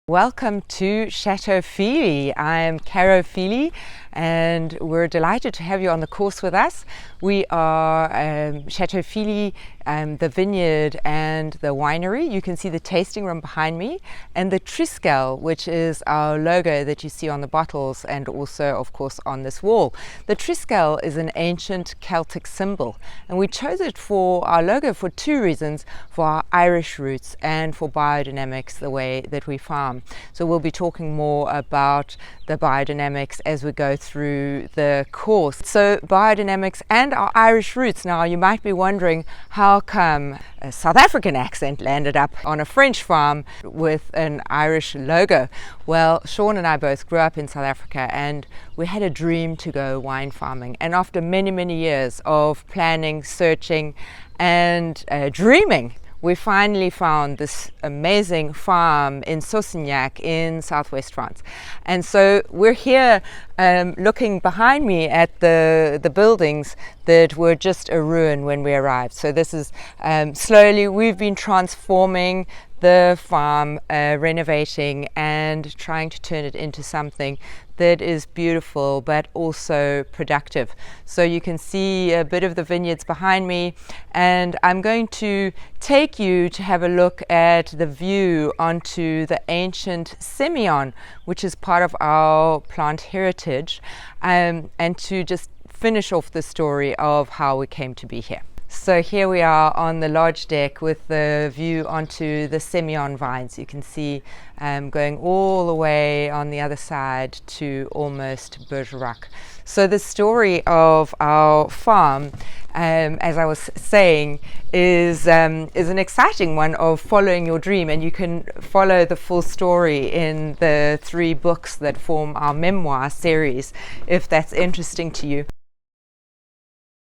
Welcome to Chateau Feely. I'm Caro Feely and we're delighted to have you on the course with us. We are Chateau Feely, the vineyard and the winery. You can see the tasting room behind me and the Triskel, which is our logo that you see on the bottles and also of course on this wall. The Triskel is an ancient Celtic symbol and we chose it for our logo for two reasons: for our Irish roots and for biodynamics, the way that we farm. So we'll be talking more about the biodynamics as we go through the course. So biodynamics and our Irish roots. Now you might be wondering, how come a South African accent landed up on a French farm with an Irish logo? Well, Sean and I both grew up in South Africa and we had a dream to go wine farming. And after many years of planning, searching and dreaming, we finally found this amazing farm in Saussignac in southwest France. And so we're here looking behind me at the buildings that were just a ruin when we arrived. So this is slowly we've been transforming the farm, renovating and trying to turn it into something that is beautiful but also productive. So you can see a bit of the vineyards behind me, and I'm going to take you to have a look at the view onto the ancient Semillon, which is part of our plant heritage, and to just finish off the story of how we came to be here. So here we are on the lodge deck with the view onto the Semillon vines. You can see going all the way on the other side to almost Bergerac. So the story of our farm, as I was saying, is an exciting one of following your dream, and you can follow the full story in the 3 books that form our memoir series, if that's interesting to you.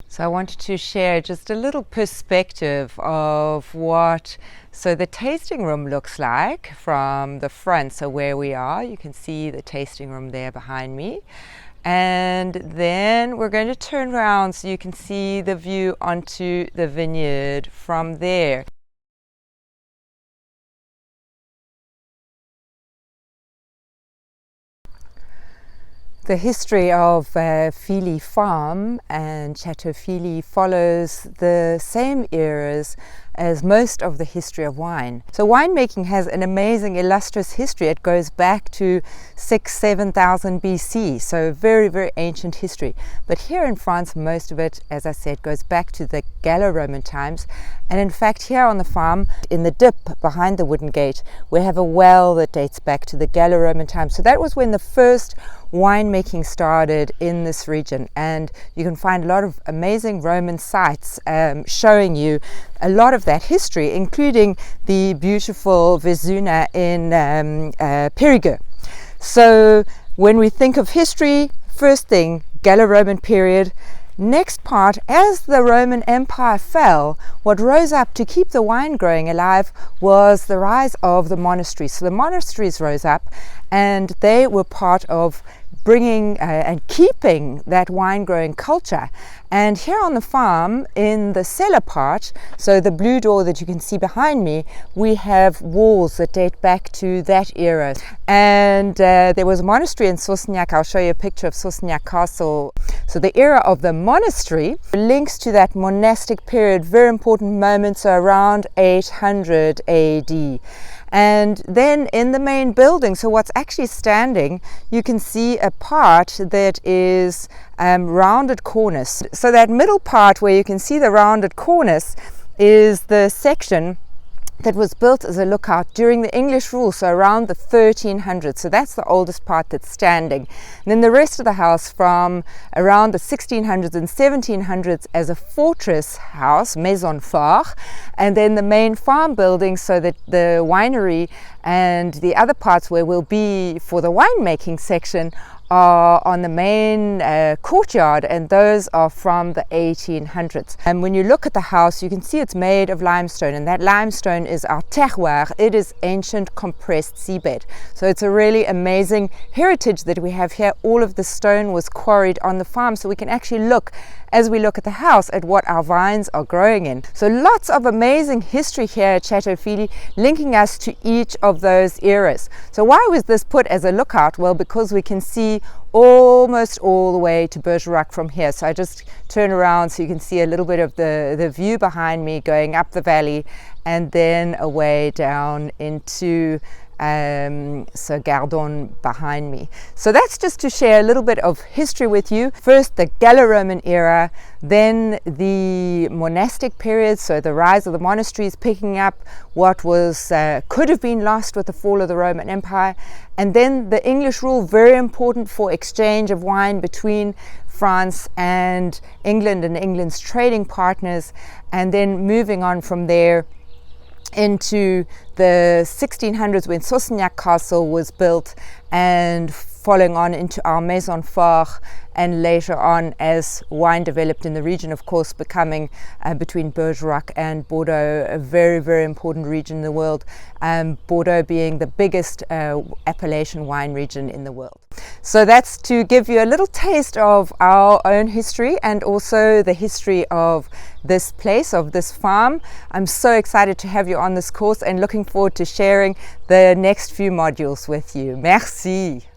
So I wanted to share just a little perspective of what the tasting room looks like from the front. So where we are, you can see the tasting room there behind me. And then we're going to turn around so you can see the view onto the vineyard from there. The history of Feely Farm and Chateau Feely follows the same eras as most of the history of wine. So winemaking has an amazing, illustrious history. It goes back to 6,000–7,000 BC, so very ancient history. But here in France, most of it, as I said, goes back to the Gallo-Roman times. And in fact, here on the farm, in the dip behind the wooden gate, we have a well that dates back to the Gallo-Roman times. So that was when the first winemaking started in this region, and you can find a lot of amazing Roman sites showing you a lot of that history, including the beautiful Vesuna in Périgueux. So when we think of history, first thing, Gallo-Roman period. Next part, as the Roman Empire fell, what rose up to keep the wine growing alive was the rise of the monasteries. So the monasteries rose up and they were part of bringing and keeping that wine growing culture. And here on the farm, in the cellar part, so the blue door that you can see behind me, we have walls that date back to that era. And there was a monastery in Saussignac. I'll show you a picture of Saussignac Castle. So the era of the monastery links to that monastic period, very important moments around 800 AD. And then in the main building, so what's actually standing, you can see a part that is rounded cornice. So that middle part where you can see the rounded cornice is the section that was built as a lookout during the English rule, so around the 1300s. So that's the oldest part that's standing. And then the rest of the house from around the 1600s and 1700s as a fortress house, maison fort, and then the main farm building, so that the winery and the other parts where we'll be for the winemaking section are on the main courtyard, and those are from the 1800s. And when you look at the house, you can see it's made of limestone, and that limestone is our terroir. It is ancient compressed seabed. So it's a really amazing heritage that we have here. All of the stone was quarried on the farm, so we can actually look as we look at the house at what our vines are growing in. So lots of amazing history here at Chateau Feely, linking us to each of those eras. So why was this put as a lookout? Well, because we can see almost all the way to Bergerac from here. So I just turn around so you can see a little bit of the view behind me going up the valley and then away down into so Gardon behind me. So that's just to share a little bit of history with you. First the Gallo-Roman era, then the monastic period, so the rise of the monasteries, picking up what was could have been lost with the fall of the Roman Empire, and then the English rule, very important for exchange of wine between France and England and England's trading partners, and then moving on from there into the 1600s when Sossignac Castle was built, and following on into our Maison Fort, and later on as wine developed in the region, of course, becoming between Bergerac and Bordeaux a very, very important region in the world, Bordeaux being the biggest appellation wine region in the world. So that's to give you a little taste of our own history and also the history of this place, of this farm. I'm so excited to have you on this course and looking forward to sharing the next few modules with you. Merci.